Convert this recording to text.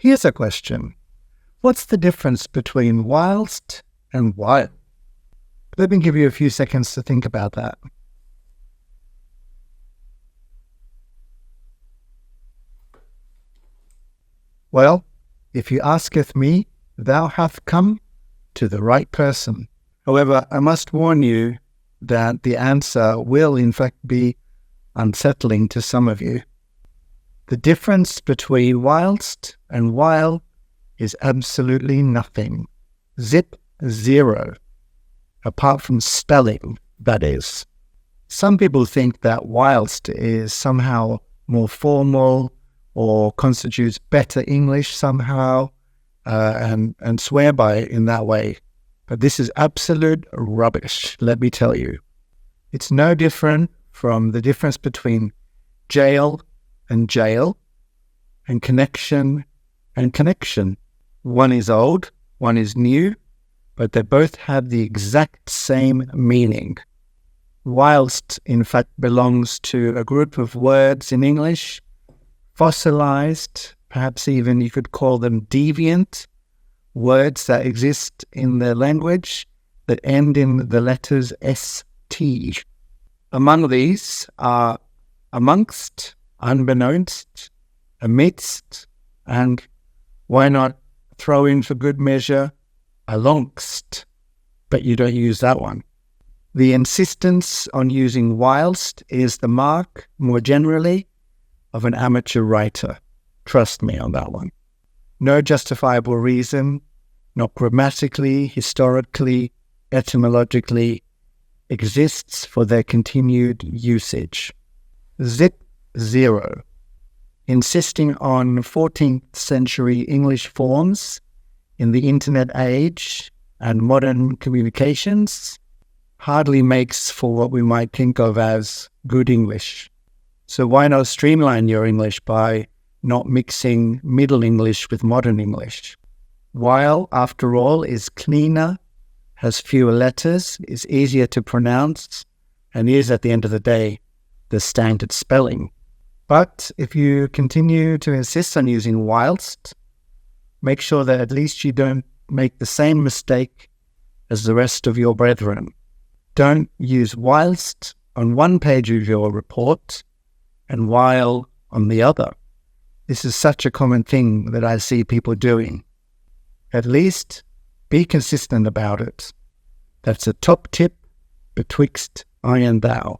Here's a question. What's the difference between whilst and while? Let me give you a few seconds to think about that. Well, if you asketh me, thou hast come to the right person. However, I must warn you that the answer will in fact be unsettling to some of you. The difference between whilst and while is absolutely nothing. Zip zero. Apart from spelling, that is. Some people think that whilst is somehow more formal or constitutes better English somehow and swear by it in that way. But this is absolute rubbish, let me tell you. It's no different from the difference between jail and connection and connection. One is old, one is new, but they both have the exact same meaning. Whilst, in fact, belongs to a group of words in English, fossilized, perhaps even you could call them deviant, words that exist in the language that end in the letters ST. Among these are amongst, unbeknownst, amidst, and why not throw in for good measure, alongst, but you don't use that one. The insistence on using whilst is the mark, more generally, of an amateur writer. Trust me on that one. No justifiable reason, not grammatically, historically, etymologically, exists for their continued usage. Zip zero. Insisting on 14th century English forms in the internet age and modern communications hardly makes for what we might think of as good English. So why not streamline your English by not mixing Middle English with modern English? While, after all, is cleaner, has fewer letters, is easier to pronounce, and is, at the end of the day, the standard spelling. But if you continue to insist on using whilst, make sure that at least you don't make the same mistake as the rest of your brethren. Don't use whilst on one page of your report and while on the other. This is such a common thing that I see people doing. At least be consistent about it. That's a top tip betwixt I and thou.